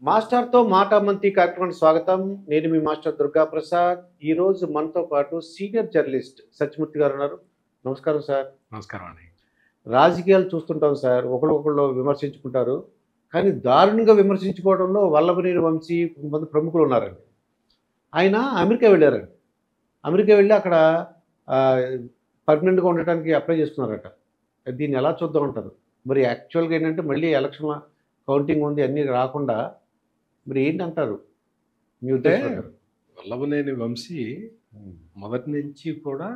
మాస్టర్తో మాట మంతి కార్యక్రమానికి స్వాగతం. నేను మీ మాస్టర్ దుర్గా ప్రసాద్. ఈరోజు మనతో పాటు సీనియర్ జర్నలిస్ట్ సత్యమూర్తి గారు ఉన్నారు. నమస్కారం సార్. నమస్కారం అండి. రాజకీయాలు చూస్తుంటాం సార్, ఒకళ్ళొకళ్ళు విమర్శించుకుంటారు. కానీ దారుణంగా విమర్శించుకోవడంలో వల్లభనేని వంశీ కొంతమంది ప్రముఖులు ఉన్నారండి. ఆయన అమెరికా వెళ్ళారండి. అమెరికా వెళ్ళి అక్కడ పర్మనెంట్గా ఉండటానికి అప్లై చేస్తున్నారట. దీన్ని ఎలా చూద్దాం అంటారు? మరి యాక్చువల్గా ఏంటంటే మళ్ళీ ఎలక్షన్ కౌంటింగ్ ఉంది, అన్నీ రాకుండా మరి ఏంటంటారు మీ ఉద్దేశం? వల్లభనేని వంశీ మొదటి నుంచి కూడా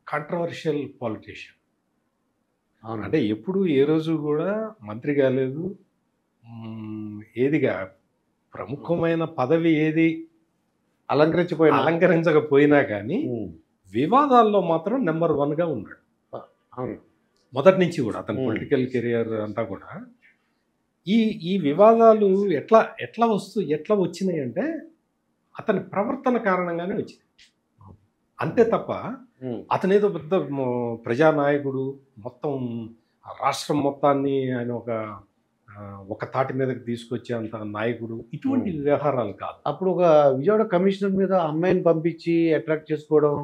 కాంట్రవర్షియల్ పాలిటీషియన్. అవును, అంటే ఎప్పుడు ఏ రోజు కూడా మంత్రి కాలేదు, ఏదిగా ప్రముఖమైన పదవి ఏది అలంకరించకపోయినా కానీ వివాదాల్లో మాత్రం నెంబర్ 1గా ఉన్నాడు. అవును, మొదటి నుంచి కూడా అతని పొలిటికల్ కెరియర్ అంతా కూడా ఈ వివాదాలు ఎట్లా వచ్చినాయి అంటే అతని ప్రవర్తన కారణంగానే వచ్చినాయి. అంతే తప్ప అతనేదో పెద్ద ప్రజానాయకుడు, మొత్తం రాష్ట్రం మొత్తాన్ని ఆయన ఒక తాటి మీదకి తీసుకొచ్చే అంత నాయకుడు, ఇటువంటి వ్యవహారాలు కాదు. అప్పుడు ఒక విజయవాడ కమిషనర్ మీద అమ్మాయిని పంపించి అట్రాక్ట్ చేసుకోవడం,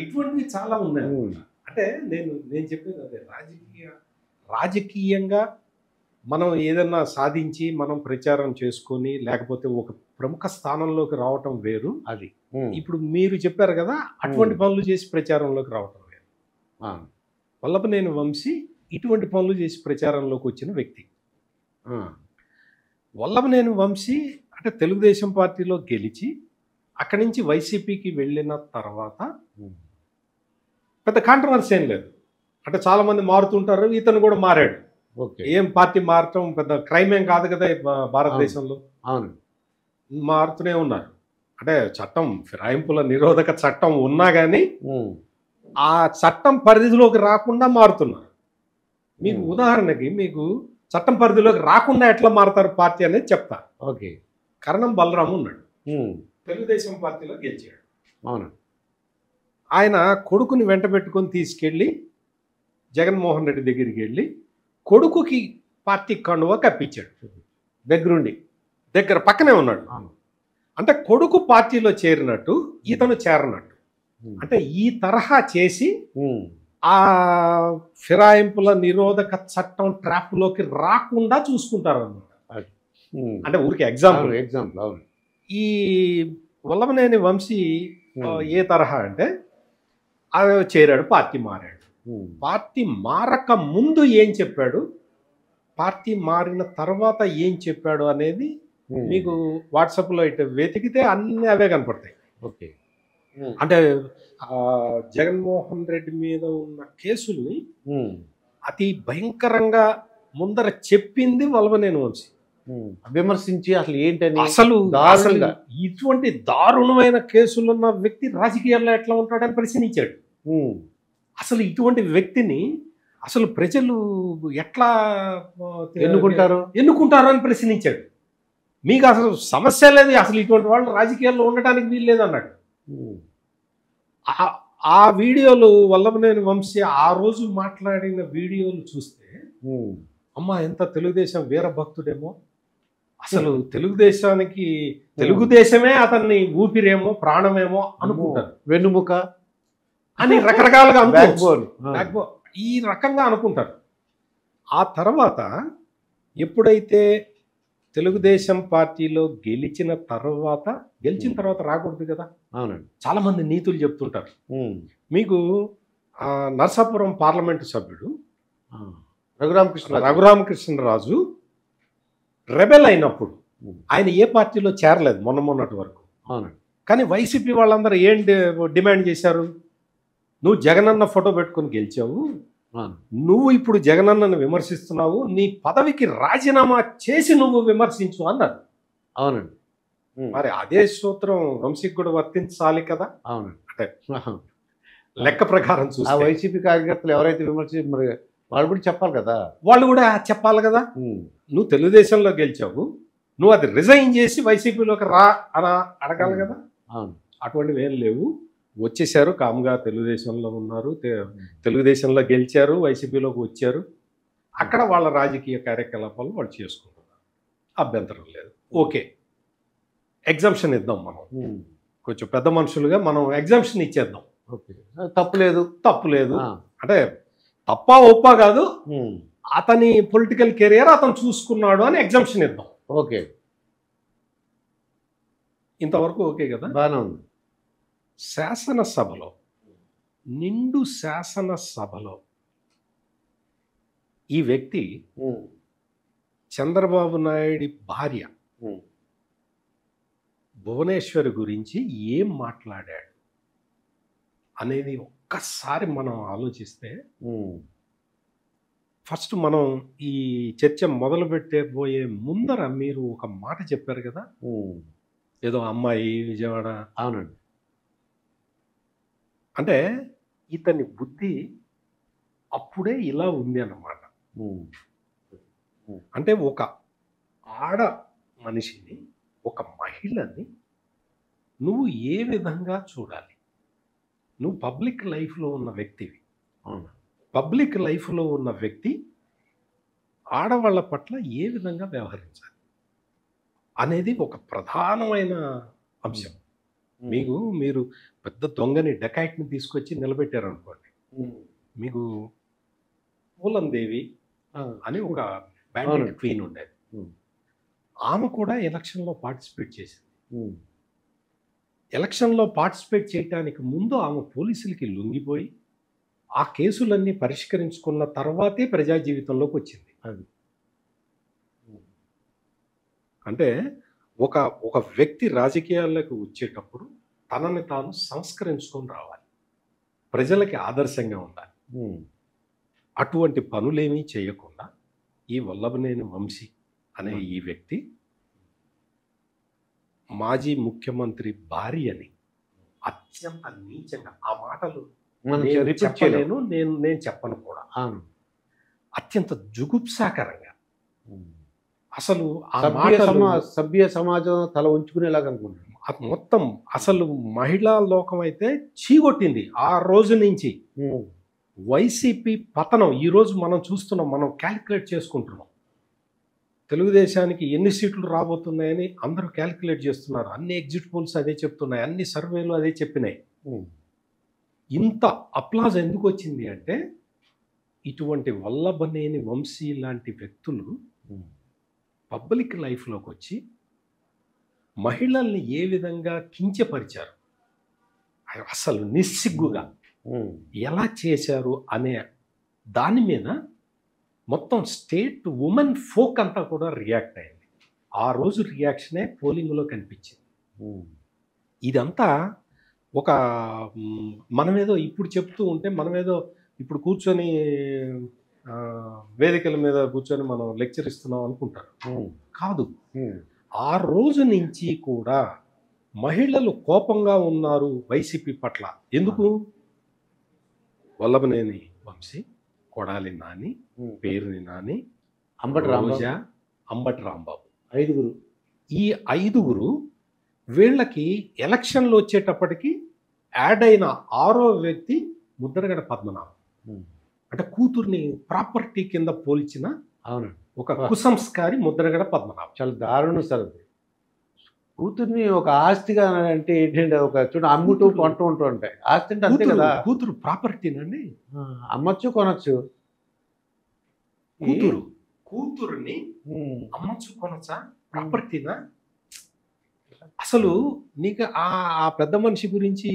ఇటువంటివి చాలా ఉన్నాయి. అంటే నేను చెప్పేది అదే, రాజకీయంగా మనం ఏదన్నా సాధించి మనం ప్రచారం చేసుకొని లేకపోతే ఒక ప్రముఖ స్థానంలోకి రావటం వేరు. అది ఇప్పుడు మీరు చెప్పారు కదా, అటువంటి పనులు చేసి ప్రచారంలోకి రావటం వేరు. వల్లభనేని వంశీ ఇటువంటి పనులు చేసి ప్రచారంలోకి వచ్చిన వ్యక్తి. వల్లభనేని వంశీ అంటే తెలుగుదేశం పార్టీలో గెలిచి అక్కడి నుంచి వైసీపీకి వెళ్ళిన తర్వాత పెద్ద కాంట్రవర్సీ ఏం లేదు. అంటే చాలామంది మారుతుంటారు, ఇతను కూడా మారాడు. ఏం పార్టీ మారటం పెద్ద క్రైమ్ ఏం కాదు కదా భారతదేశంలో. అవును, మారుతూనే ఉన్నారు. అంటే చట్టం, ఫిరాయింపుల నిరోధక చట్టం ఉన్నా కానీ ఆ చట్టం పరిధిలోకి రాకుండా మారుతున్నారు. మీకు ఉదాహరణకి మీకు చట్టం పరిధిలోకి రాకుండా ఎట్లా మారుతారు పార్టీ అనేది చెప్తా. ఓకే. కరణం బలరాము ఉన్నాడు, తెలుగుదేశం పార్టీలో గెలిచాడు. అవును, ఆయన కొడుకుని వెంట పెట్టుకొని తీసుకెళ్ళి జగన్మోహన్ రెడ్డి దగ్గరికి వెళ్ళి కొడుకుకి పార్టీ కండువా కప్పించాడు. దగ్గర పక్కనే ఉన్నాడు. అంటే కొడుకు పార్టీలో చేరినట్టు ఇతను చేరనట్టు. అంటే ఈ తరహా చేసి ఆ ఫిరాయింపుల నిరోధక చట్టం ట్రాప్లోకి రాకుండా చూసుకుంటారు అన్నమాట. అంటే ఊరికి ఎగ్జాంపుల్. అవును. ఈ వల్లభనేని వంశీ ఏ తరహా అంటే చేరాడు, పార్టీ మారాడు. పార్టీ మారక ముందు ఏం చెప్పాడు, పార్టీ మారిన తర్వాత ఏం చెప్పాడు అనేది మీకు వాట్సాప్లో ఇటు వెతికితే అన్నీ అవే కనపడతాయి. ఓకే. అంటే జగన్మోహన్ రెడ్డి మీద ఉన్న కేసుల్ని అతి భయంకరంగా ముందర చెప్పింది వల్లభనేని వంశీ. విమర్శించి అసలు ఏంటని, అసలు ఇటువంటి దారుణమైన కేసులున్న వ్యక్తి రాజకీయాల్లో ఎట్లా ఉంటాడని ప్రశ్నించాడు. అసలు వ్యక్తిని అసలు ప్రజలు ఎట్లా ఎన్నుకుంటారు అని ప్రశ్నించాడు. మీకు అసలు సమస్య లేదు, అసలు ఇటువంటి వాళ్ళు రాజకీయాల్లో ఉండటానికి వీలు లేదన్నాడు. ఆ వీడియోలు వల్లభనేని వంశీ ఆ రోజు మాట్లాడిన వీడియోలు చూస్తే అమ్మా ఎంత తెలుగుదేశం వీరభక్తుడేమో, అసలు తెలుగుదేశమే అతన్ని ఊపిరేమో ప్రాణమేమో అనుకుంటారు, వెన్నుముక అని రకరకాలుగా అనుకుంటారు. ఈ రకంగా అనుకుంటారు. ఆ తర్వాత ఎప్పుడైతే తెలుగుదేశం పార్టీలో గెలిచిన తర్వాత రాకూడదు కదా. అవునండి, చాలా మంది నీతులు చెప్తుంటారు. మీకు నర్సాపురం పార్లమెంటు సభ్యుడు రఘురామకృష్ణరాజు రెబెల్ అయినప్పుడు ఆయన ఏ పార్టీలో చేరలేదు మొన్నటి వరకు. అవునండి. కానీ వైసీపీ వాళ్ళందరూ ఏం డిమాండ్ చేశారు, నువ్వు జగనన్న ఫోటో పెట్టుకొని గెలిచావు, నువ్వు ఇప్పుడు జగనన్నను విమర్శిస్తున్నావు, నీ పదవికి రాజీనామా చేసి నువ్వు విమర్శించు అన్నారు. అవునండి. మరి అదే సూత్రం వంశీకి కూడా వర్తించాలి కదా. అవునండి. అంటే లెక్క ప్రకారం చూస్తే వైసీపీ కార్యకర్తలు ఎవరైతే మరి వాళ్ళు కూడా చెప్పాలి కదా. నువ్వు తెలుగుదేశంలో గెలిచావు, నువ్వు అది రిజైన్ చేసి వైసీపీలోకి రా అని అడగాలి కదా. అటువంటివి ఏం లేవు. వచ్చేసారు, కామ్గా తెలుగుదేశంలో ఉన్నారు, తెలుగుదేశంలో గెలిచారు, వైసీపీలోకి వచ్చారు, అక్కడ వాళ్ళ రాజకీయ కార్యకలాపాలు వాళ్ళు చేసుకుంటున్నారు. అభ్యంతరం లేదు. ఓకే, ఎగ్జామ్షన్ ఇద్దాం, మనం ఉమ్. కొంచెం పెద్ద మనుషులుగా మనం ఎగ్జామ్షన్ ఇచ్చేద్దాం, ఓకే, తప్పులేదు. తప్పు లేదు. ఆ. అంటే తప్పా ఒప్పా కాదు, ఉమ్. అతని పొలిటికల్ కెరియర్ అతను చూసుకున్నాడు అని ఎగ్జామ్షన్ ఇద్దాం. ఓకే, ఇంతవరకు ఓకే కదా. బాగానే ఉంది. శాసనసభలో, నిండు శాసనసభలో ఈ వ్యక్తి ఉమ్. చంద్రబాబు నాయుడి భార్య ఉమ్. భువనేశ్వరి గురించి ఏం మాట్లాడాడు అనేది ఒక్కసారి మనం ఆలోచిస్తే, ఉమ్. ఫస్ట్ మనం ఈ చర్చ మొదలు పెట్టబోయే ముందర మీరు ఒక మాట చెప్పారు కదా, ఉమ్. ఏదో అమ్మాయి విజయవాడ. అవునండి. అంటే ఇతని బుద్ధి అప్పుడే ఇలా ఉంది అన్నమాట. ఉమ్. అంటే ఒక ఆడ మనిషిని, ఒక మహిళని నువ్వు ఏ విధంగా చూడాలి? నువ్వు పబ్లిక్ లైఫ్లో ఉన్న వ్యక్తివి. అవును. పబ్లిక్ లైఫ్లో ఉన్న వ్యక్తి ఆడవాళ్ళ పట్ల ఏ విధంగా వ్యవహరించాలి అనేది ఒక ప్రధానమైన అంశం. మీరు పెద్ద దొంగని, డకాయిట్ని తీసుకొచ్చి నిలబెట్టారనుకోండి, ఉమ్. మీకు పూలందేవి ఆ. అని ఒక బ్యాండెడ్ క్వీన్ ఉండేది. ఉమ్. ఆమె కూడా ఎలక్షన్లో పార్టిసిపేట్ చేసింది. ఉమ్. ఎలక్షన్లో పార్టిసిపేట్ చేయడానికి ముందు ఆమె పోలీసులకి లొంగిపోయి ఆ కేసులన్నీ పరిష్కరించుకున్న తర్వాతే ప్రజా జీవితంలోకి వచ్చింది. అది. అంటే ఒక వ్యక్తి రాజకీయాల్లోకి వచ్చేటప్పుడు తనని తాను సంస్కరించుకొని రావాలి, ప్రజలకి ఆదర్శంగా ఉండాలి. ఉమ్. అటువంటి పనులేమీ చేయకుండా ఈ వల్లభనేని వంశీ అనే ఈ వ్యక్తి మాజీ ముఖ్యమంత్రి భార్యని అత్యంత నీచంగా, ఆ మాటలు మనం నేను రిపీట్ చేయలేము. చెప్పలేను, నేను చెప్పను కూడా, అవును. అత్యంత జుగుప్సాకరంగా, ఉమ్. అసలు ఆ సభ్య మాటలు సభ్య సమాజం తల ఉంచుకునేలాగా అనుకుంటున్నాను. మొత్తం అసలు మహిళా లోకం అయితే చీగొట్టింది. ఆ రోజు నుంచి ఉమ్. వైసీపీ పతనం ఈరోజు మనం చూస్తున్నాం, మనం క్యాలిక్యులేట్ చేసుకుంటున్నాం. తెలుగుదేశానికి ఎన్ని సీట్లు రాబోతున్నాయని అందరూ క్యాలిక్యులేట్ చేస్తున్నారు. అన్ని ఎగ్జిట్ పోల్స్ అదే చెప్తున్నాయి, అన్ని సర్వేలు అదే చెప్పినాయి. ఉమ్. ఇంత అప్లాజ్ ఎందుకు వచ్చింది అంటే, ఇటువంటి వల్లభనేని వంశీ లాంటి వ్యక్తులు ఉమ్. పబ్లిక్ లైఫ్లోకి వచ్చి మహిళల్ని ఏ విధంగా కించపరిచారు, అసలు నిస్సిగ్గుగా ఉమ్. ఎలా చేశారు అనే దాని మీద మొత్తం స్టేట్ ఉమెన్ ఫోక్ అంతా కూడా రియాక్ట్ అయింది. ఆ రోజు రియాక్షనే పోలింగ్లో కనిపించింది. ఉమ్. ఇదంతా ఒక మనమేదో ఇప్పుడు చెప్తూ ఉంటే, మనమేదో ఇప్పుడు కూర్చొని వేదికల మీద కూర్చొని మనం లెక్చర్ ఇస్తున్నాం అనుకుంటారు. ఉమ్. కాదు, ఉమ్. ఆ రోజు నుంచి కూడా మహిళలు కోపంగా ఉన్నారు వైసీపీ పట్ల. ఎందుకు? వల్లభనేని వంశీ, కొడాలి నాని, ఉమ్. పేరుని నాని, అంబటి రాంబాబు, రోజా, అంబటి రాంబాబు, ఐదుగురు. ఈ ఐదుగురు వీళ్ళకి ఎలక్షన్లు వచ్చేటప్పటికి యాడ్ అయిన ఆరో వ్యక్తి ముద్రగడ పద్మనాభం. ఉమ్. అంటే కూతుర్ని ప్రాపర్టీ కింద పోల్చిన అవునండి. ఒక కుసంస్కారి ముద్రగడ పద్మనాభం. చాలా దారుణం సార్ అది. కూతుర్ని ఒక ఆస్తిగా అంటే ఏంటంటే, ఒక చూడ అమ్ముతూ కొంటూ ఉంటూ ఉంటాయి. ఆస్తి అంటే అంతే కదా. కూతురు ప్రాపర్టీనండి. అమ్మచ్చు, కొనచ్చు. కూతురుని ఉమ్. అమ్మచ్చు, కొనచ్చా? ప్రాపర్టీనా? అసలు నీకు ఆ పెద్ద మనిషి గురించి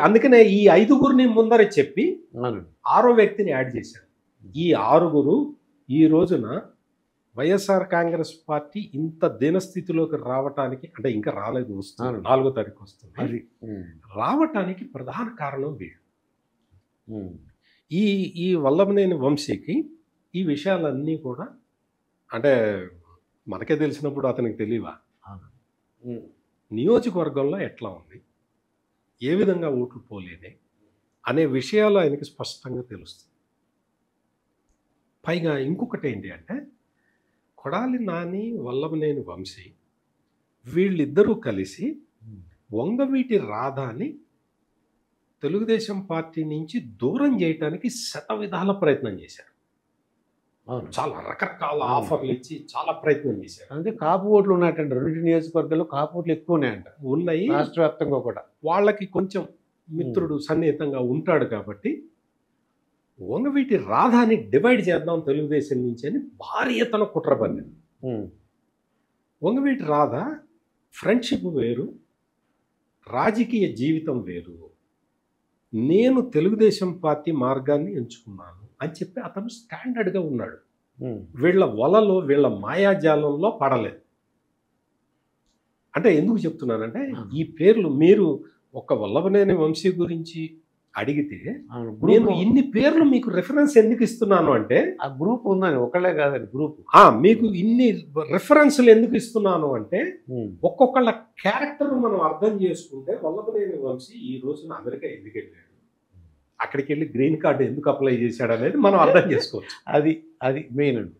అందుకనే ఈ ఐదుగురిని ముందర చెప్పి అవునండి. ఆరో వ్యక్తిని యాడ్ చేశారు. ఈ ఆరుగురు ఈ రోజున వైఎస్ఆర్ కాంగ్రెస్ పార్టీ ఇంత దీనస్థితిలోకి రావటానికి, అంటే ఇంకా రాలేదు, వస్తుంది, 4వ తారీఖు వస్తుంది, అది. ఉమ్. రావటానికి ప్రధాన కారణం వీళ్ళు. ఉమ్. ఈ వల్లభనేని వంశీకి ఈ విషయాలన్నీ కూడా, అంటే మనకే తెలిసినప్పుడు అతనికి తెలియవా? ఉమ్. నియోజకవర్గంలో ఎట్లా ఉంది, ఏ విధంగా ఓట్లు పోలేదే అనే విషయాలు ఆయనకి స్పష్టంగా తెలుస్తుంది. పైగా ఇంకొకటి ఏంటి అంటే, కొడాలి నాని, వల్లభనేని వంశీ వీళ్ళిద్దరూ కలిసి వంగవీటి రాధాని తెలుగుదేశం పార్టీ నుంచి దూరం చేయటానికి శతవిధాల ప్రయత్నం చేశారు. అవును. చాలా రకరకాల ఆఫర్లు ఇచ్చి చాలా ప్రయత్నం చేశారు. అంటే కాపు ఓట్లు ఉన్నాయంట, 2 నియోజకవర్గాల్లో కాపు ఓట్లు ఎక్కువ ఉన్నాయంట ఉన్నాయి. రాష్ట్ర వ్యాప్తంగా కూడా. వాళ్ళకి కొంచెం మిత్రుడు సన్నిహితంగా ఉంటాడు కాబట్టి వంగవీటి రాధాని డివైడ్ చేద్దాం తెలుగుదేశం నుంచి అని భారీ ఎత్తున కుట్ర పడింది. వంగవీటి రాధ ఫ్రెండ్షిప్ వేరు, రాజకీయ జీవితం వేరు. నేను తెలుగుదేశం పార్టీ మార్గాన్ని ఎంచుకున్నాను అని చెప్పి అతను స్టాండర్డ్గా ఉన్నాడు. వీళ్ళ వలలో వీళ్ళ మాయాజాలంలో పడలేదు. అంటే ఎందుకు చెప్తున్నానంటే ఈ పేర్లు మీరు ఒక వల్లభనేని వంశీ గురించి అడిగితే నేను ఇన్ని పేర్లు మీకు రిఫరెన్స్ ఎందుకు ఇస్తున్నాను అంటే ఆ గ్రూప్ ఉందని, ఒకళ్ళే కాదండి గ్రూప్. మీకు ఇన్ని రిఫరెన్స్లు ఎందుకు ఇస్తున్నాను అంటే ఒక్కొక్కళ్ళ క్యారెక్టర్ మనం అర్థం చేసుకుంటే వల్లభనేని వంశీ ఈ రోజున అమెరికా ఎందుకు వెళ్ళాడు, అక్కడికి వెళ్ళి గ్రీన్ కార్డు ఎందుకు అప్లై చేశాడు అనేది మనం అర్థం చేసుకోవచ్చు. అది మెయిన్ అండి.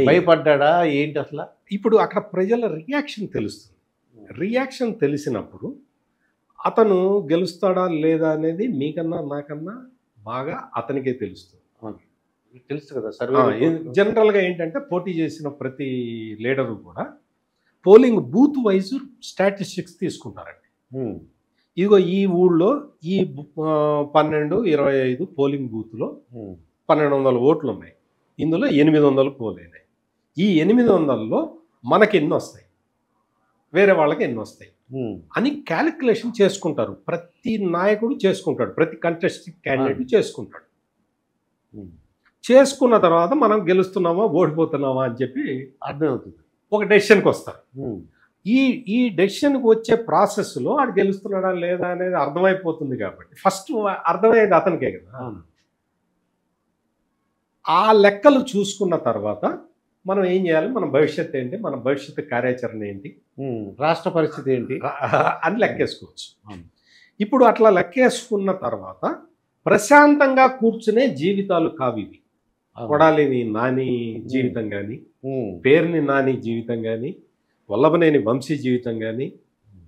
భయపడ్డా ఏంటి అసలు? ఇప్పుడు అక్కడ ప్రజల రియాక్షన్ తెలుస్తుంది. రియాక్షన్ తెలిసినప్పుడు అతను గెలుస్తాడా లేదా అనేది మీకన్నా నాకన్నా బాగా అతనికే తెలుస్తుంది. తెలుసు కదా సర్వే. జనరల్గా ఏంటంటే పోటీ చేసిన ప్రతి లీడరు కూడా పోలింగ్ బూత్ వైజ్ స్టాటిస్టిక్స్ తీసుకుంటారండి. ఇదిగో ఈ ఊళ్ళో ఈ 12-25 పోలింగ్ బూత్లో 1200 ఓట్లు ఉన్నాయి, ఇందులో 800 పోలైనాయి. ఈ 800లో మనకి ఎన్ని వస్తాయి, వేరే వాళ్ళకి ఎన్ని వస్తాయి అని క్యాలిక్యులేషన్ చేసుకుంటారు. ప్రతి నాయకుడు చేసుకుంటాడు, ప్రతి కంటెస్టింగ్ క్యాండిడేట్ చేసుకుంటాడు. చేసుకున్న తర్వాత మనం గెలుస్తున్నామా ఓడిపోతున్నామా అని చెప్పి అర్థమవుతుంది, ఒక డెసిషన్కి వస్తారు. ఈ డెసిషన్కి వచ్చే ప్రాసెస్లో ఆడు గెలుస్తున్నాడా లేదా అనేది అర్థమైపోతుంది. కాబట్టి ఫస్ట్ అర్థమయ్యేది అతనికే కదా. ఆ లెక్కలు చూసుకున్న తర్వాత మనం ఏం చేయాలి, మన భవిష్యత్తు ఏంటి, మన భవిష్యత్తు కార్యాచరణ ఏంటి, రాష్ట్ర పరిస్థితి ఏంటి అని లెక్కేసుకోవచ్చు. ఇప్పుడు అట్లా లెక్కేసుకున్న తర్వాత ప్రశాంతంగా కూర్చునే జీవితాలు కావివి. కొడాలిని నాని జీవితం కానీ, పేరుని నాని జీవితం కానీ, వల్లభనేని వంశీ జీవితం కానీ,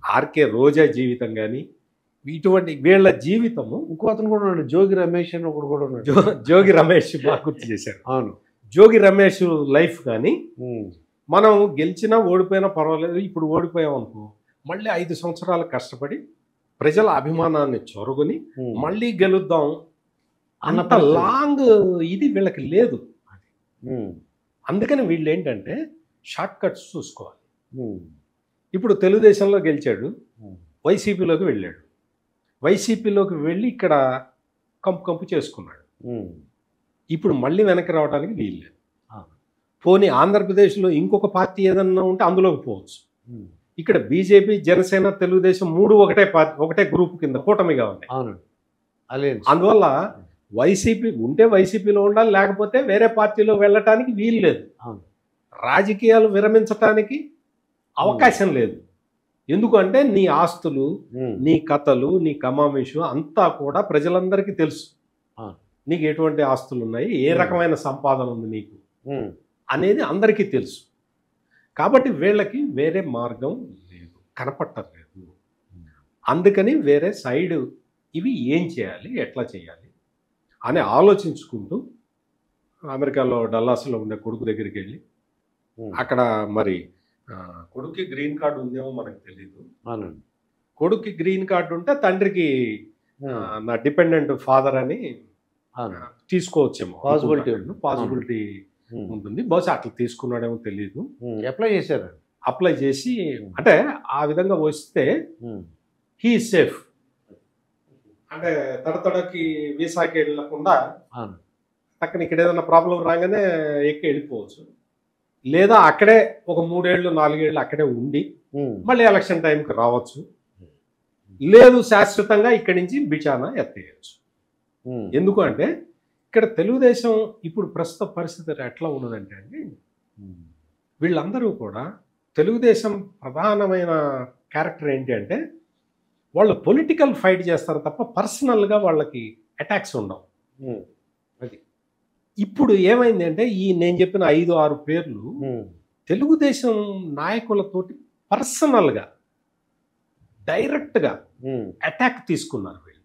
ఆర్కే రోజా జీవితం కానీ, ఇటువంటి వీళ్ళ జీవితము. ఇంకో అతను కూడా ఉన్నాడు, జోగి రమేష్ అని ఒకడు కూడా ఉన్నాడు. జోగి రమేష్ బాగా గుర్తు చేశారు. అవును, జోగి రమేష్ లైఫ్ కానీ మనం గెలిచినా ఓడిపోయినా పర్వాలేదు, ఇప్పుడు ఓడిపోయాం అనుకో మళ్ళీ 5 సంవత్సరాలు కష్టపడి ప్రజల అభిమానాన్ని చొరుగుని మళ్ళీ గెలుద్దాం అంత లాంగ్ ఇది వీళ్ళకి లేదు. అందుకని వీళ్ళు ఏంటంటే షార్ట్ కట్స్ చూసుకోవాలి. ఇప్పుడు తెలుగుదేశంలో గెలిచాడు, వైసీపీలోకి వెళ్ళాడు, వైసీపీలోకి వెళ్ళి ఇక్కడ కంపు చేసుకున్నాడు. ఇప్పుడు మళ్ళీ వెనక్కి రావడానికి వీల్లేదు. పోనీ ఆంధ్రప్రదేశ్లో ఇంకొక పార్టీ ఏదన్నా ఉంటే అందులోకి పోవచ్చు. ఇక్కడ బీజేపీ, జనసేన, తెలుగుదేశం 3 ఒకటే పార్టీ, ఒకటే గ్రూప్ కింద కూటమిగా ఉన్నాయి. అందువల్ల వైసీపీ ఉంటే వైసీపీలో ఉండాలి, లేకపోతే వేరే పార్టీలో వెళ్ళటానికి వీలు లేదు. రాజకీయాలు విరమించటానికి అవకాశం లేదు. ఎందుకంటే నీ ఆస్తులు, నీ కథలు, నీ కమామిషు అంతా కూడా ప్రజలందరికీ తెలుసు. నీకు ఎటువంటి ఆస్తులు ఉన్నాయి, ఏ రకమైన సంపాదన ఉంది నీకు అనేది అందరికీ తెలుసు. కాబట్టి వీళ్ళకి వేరే మార్గం లేదు, కనపట్టలేదు. అందుకని వేరే సైడ్ ఇవి ఏం చేయాలి, ఎట్లా చేయాలి అని ఆలోచించుకుంటూ అమెరికాలో డల్లాస్లో ఉండే కొడుకు దగ్గరికి వెళ్ళి, అక్కడ మరి కొడుక్కి గ్రీన్ కార్డు ఉందేమో మనకు తెలియదు. కొడుక్కి గ్రీన్ కార్డు ఉంటే తండ్రికి నా డిపెండెంట్ ఫాదర్ అని తీసుకోవచ్చేమో, పాసిబిలిటీ ఉంటుంది. బహుశా అట్లా తీసుకున్నాడేమో తెలియదు. అప్లై చేసి అంటే ఆ విధంగా వస్తే హీ సేఫ్. అంటే తడతడకి వీసాకి వెళ్ళకుండా పక్కన ఇక్కడ ఏదైనా ప్రాబ్లం రాగానే ఎక్కి వెళ్ళిపోవచ్చు. లేదా అక్కడే ఒక 3 ఏళ్ళు 4 ఏళ్ళు అక్కడే ఉండి మళ్ళీ ఎలక్షన్ టైంకి రావచ్చు. లేదు శాశ్వతంగా ఇక్కడి నుంచి బిచానా ఎత్తేయచ్చు. ఎందుకు అంటే ఇక్కడ తెలుగుదేశం ఇప్పుడు ప్రస్తుత పరిస్థితి ఎట్లా ఉన్నదంటే అండి, వీళ్ళందరూ కూడా తెలుగుదేశం ప్రధానమైన క్యారెక్టర్ ఏంటి అంటే వాళ్ళు పొలిటికల్ ఫైట్ చేస్తారు తప్ప పర్సనల్గా వాళ్ళకి అటాక్స్ ఉండవు. అది ఇప్పుడు ఏమైంది అంటే ఈ నేను చెప్పిన 5-6 పేర్లు తెలుగుదేశం నాయకులతోటి పర్సనల్గా డైరెక్ట్గా అటాక్ తీసుకున్నారు వీళ్ళు.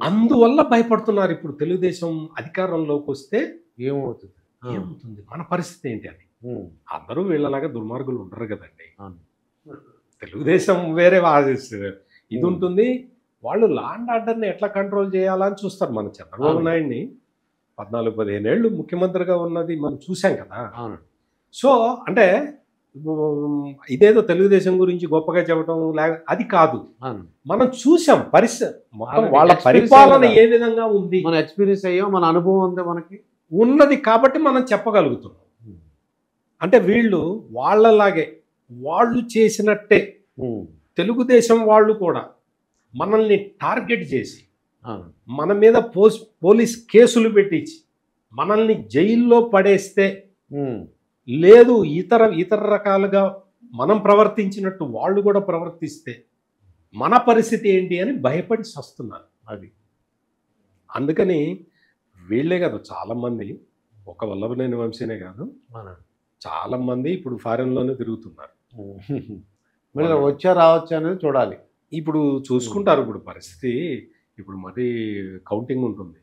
అందువల్ల భయపడుతున్నారు. ఇప్పుడు తెలుగుదేశం అధికారంలోకి వస్తే ఏమవుతుంది, ఏమవుతుంది, మన పరిస్థితి ఏంటి అని. అందరూ వీళ్ళలాగా దుర్మార్గులు ఉండరు కదండి. తెలుగుదేశం వేరే ఇది ఉంటుంది, వాళ్ళు లా అండ్ ఆర్డర్ని ఎట్లా కంట్రోల్ చేయాలా అని చూస్తారు. మన చంద్రబాబు నాయుడిని 14-15 ఏళ్ళు ముఖ్యమంత్రిగా ఉన్నది మనం చూసాం కదా. సో అంటే ఇదేదో తెలుగుదేశం గురించి గొప్పగా చెప్పడం అది కాదు, మనం చూసాం పరిస్థితి వాళ్ళ పరిపాలన ఏ విధంగా ఉంది, మన ఎక్స్పీరియన్స్ అయ్యాం, మన అనుభవం ఉంది మనకి ఉన్నది కాబట్టి మనం చెప్పగలుగుతున్నాం. అంటే వీళ్ళు వాళ్ళలాగే వాళ్ళు చేసినట్టే తెలుగుదేశం వాళ్ళు కూడా మనల్ని టార్గెట్ చేసి మన మీద పోలీస్ కేసులు పెట్టించి మనల్ని జైల్లో పడేస్తే, లేదు ఇతర రకాలుగా మనం ప్రవర్తించినట్టు వాళ్ళు కూడా ప్రవర్తిస్తే మన పరిస్థితి ఏంటి అని భయపడి వస్తున్నారు. అది అందుకని వీళ్ళే కాదు, చాలామంది ఒక వల్లభనేని వంశీనే కాదు, చాలామంది ఇప్పుడు ఫారెన్లోనే తిరుగుతున్నారు. వచ్చా రావచ్చా అనేది చూడాలి. ఇప్పుడు చూసుకుంటారు. ఇప్పుడు పరిస్థితి ఇప్పుడు మరి కౌంటింగ్ ఉంటుంది.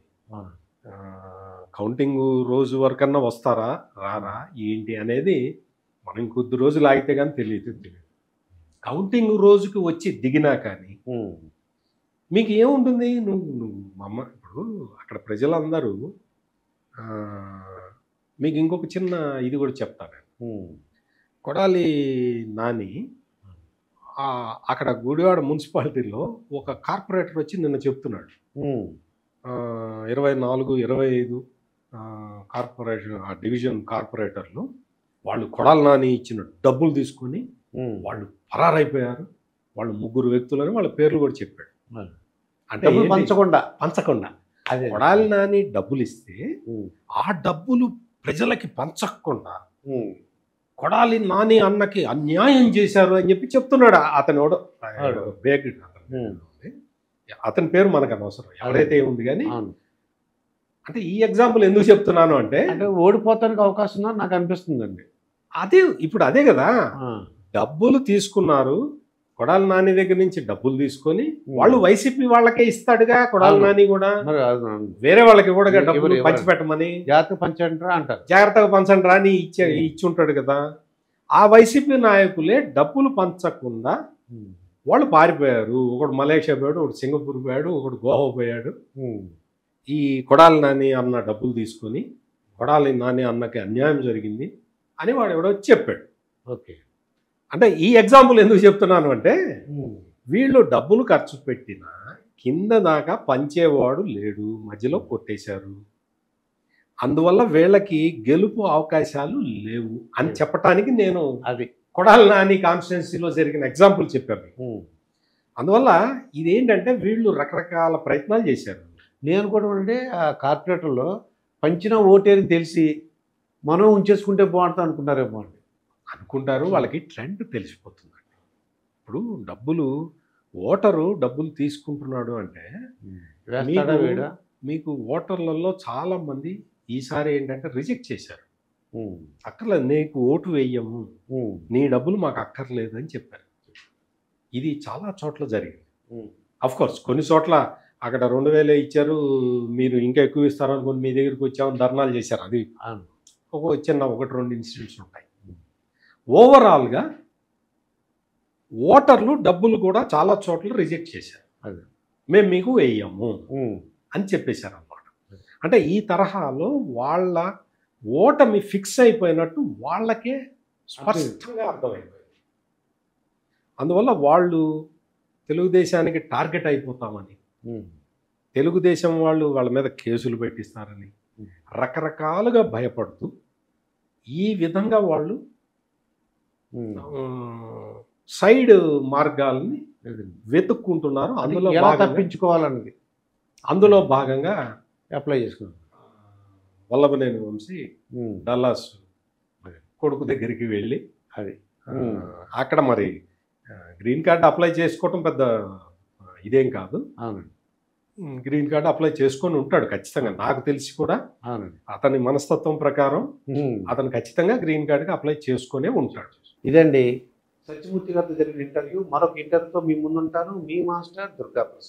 కౌంటింగ్ రోజు వరకన్నా వస్తారా రారా ఏంటి అనేది మనం కొద్ది రోజులు ఆగితే కానీ తెలియదు. కౌంటింగ్ రోజుకి వచ్చి దిగినా కానీ మీకు ఏముంటుంది, నువ్వు అమ్మ ఇప్పుడు అక్కడ ప్రజలందరూ మీకు ఇంకొక చిన్న ఇది కూడా చెప్తాను. కొడాలి నాని అక్కడ గుడివాడ మున్సిపాలిటీలో ఒక కార్పొరేటర్ వచ్చి నిన్న చెప్తున్నాడు, 24-25 కార్పొరేషన్ డివిజన్ కార్పొరేటర్లు వాళ్ళు కొడాలి నాని ఇచ్చిన డబ్బులు తీసుకొని వాళ్ళు పరారైపోయారు. వాళ్ళు 3 వ్యక్తులని వాళ్ళ పేర్లు కూడా చెప్పాడు. అంటే పంచకుండా కొడాలి నాని డబ్బులు ఇస్తే ఆ డబ్బులు ప్రజలకి పంచకుండా కొడాలి నాని అన్నకి అన్యాయం చేశారు అని చెప్పి చెప్తున్నాడు. అతని పేరు మనకు అనవసరం, ఎవరైతే ఉంది. కానీ అంటే ఈ ఎగ్జాంపుల్ ఎందుకు చెప్తున్నాను అంటే ఓడిపోతానికి అవకాశం ఉందని నాకు అనిపిస్తుందండి. ఇప్పుడు అదే కదా, డబ్బులు తీసుకున్నారు. కొడాలి నాని దగ్గర నుంచి డబ్బులు తీసుకొని వాళ్ళు వైసీపీ వాళ్ళకే ఇస్తాడుగా. కొడాలి నాని కూడా వేరే వాళ్ళకి కూడా డబ్బులు పంచిపెట్టమని జాగ్రత్తగా పంచండి అని ఇచ్చి ఉంటాడు కదా. ఆ వైసీపీ నాయకులే డబ్బులు పంచకుండా వాళ్ళు పారిపోయారు. ఒకడు మలేషియా పోయాడు, ఒకడు సింగపూర్ పోయాడు, ఒకడు గోవా పోయాడు. ఈ కొడాలి నాని అన్న డబ్బులు తీసుకొని కొడాలి నాని అన్నకి అన్యాయం జరిగింది అని వాడు ఎవడో చెప్పాడు. ఓకే, అంటే ఈ ఎగ్జాంపుల్ ఎందుకు చెప్తున్నాను అంటే వీళ్ళు డబ్బులు ఖర్చు పెట్టినా కింద దాకా పంచేవాడు లేడు, మధ్యలో కొట్టేశారు. అందువల్ల వీళ్ళకి గెలుపు అవకాశాలు లేవు అని చెప్పటానికి నేను అది కొడాలి నాని కాన్స్టిట్యున్సీలో జరిగిన ఎగ్జాంపుల్ చెప్పాను. అందువల్ల ఇదేంటంటే వీళ్ళు రకరకాల ప్రయత్నాలు చేశారు. నేను కూడా అంటే ఆ కార్పొరేటర్లో పంచిన ఓటేని తెలిసి మనం ఉంచేసుకుంటే బాగుంటుంది అనుకున్నారేమో అండి. అనుకుంటారు, వాళ్ళకి ట్రెండ్ తెలిసిపోతుందండి. ఇప్పుడు ఓటరు డబ్బులు తీసుకుంటున్నాడు అంటే మీకు ఓటర్లలో చాలామంది ఈసారి ఏంటంటే రిజెక్ట్ చేశారు. అక్కర్లేదు, నీకు ఓటు వేయము, నీ డబ్బులు మాకు అక్కర్లేదు అని చెప్పారు. ఇది చాలా చోట్ల జరిగింది. అఫ్కోర్స్ కొన్ని చోట్ల అక్కడ 2000 ఇచ్చారు, మీరు ఇంకా ఎక్కువ ఇస్తారు అనుకుని మీ దగ్గరికి వచ్చామని ధర్నాలు చేశారు. అది చిన్న 1-2 ఇన్సిడెంట్స్ ఉంటాయి. ఓవరాల్గా ఓటర్లు డబ్బులు కూడా చాలా చోట్ల రిజెక్ట్ చేశారు. మేము మీకు వేయము అని చెప్పేశారు అన్నమాట. అంటే ఈ తరహాలో వాళ్ళ ఓటమి ఫిక్స్ అయిపోయినట్టు వాళ్ళకే స్పష్టంగా అర్థమైపోయింది. అందువల్ల వాళ్ళు తెలుగుదేశానికి టార్గెట్ అయిపోతామని, తెలుగుదేశం వాళ్ళు వాళ్ళ మీద కేసులు పెట్టిస్తారని రకరకాలుగా భయపడుతూ ఈ విధంగా వాళ్ళు సైడ్ మార్గాల్ని వెతుక్కుంటున్నారు. అందులో భాగంగా అప్లై చేసుకున్నారు. వల్లభనేని వంశీ డల్లాస్ కొడుకు దగ్గరికి వెళ్ళి అక్కడ మరి గ్రీన్ కార్డు అప్లై చేసుకోవటం పెద్ద ఇదేం కాదు. గ్రీన్ కార్డు అప్లై చేసుకొని ఉంటాడు ఖచ్చితంగా, నాకు తెలిసి కూడా అతని మనస్తత్వం ప్రకారం అతను ఖచ్చితంగా గ్రీన్ కార్డుకి అప్లై చేసుకునే ఉంటాడు. ఇదండి సత్యమూర్తి గారితో జరిగిన ఇంటర్వ్యూ. మరొక ఇంటర్వ్యూతో మీ ముందుంటాను. మీ మాస్టర్ దుర్గాప్రసాద్.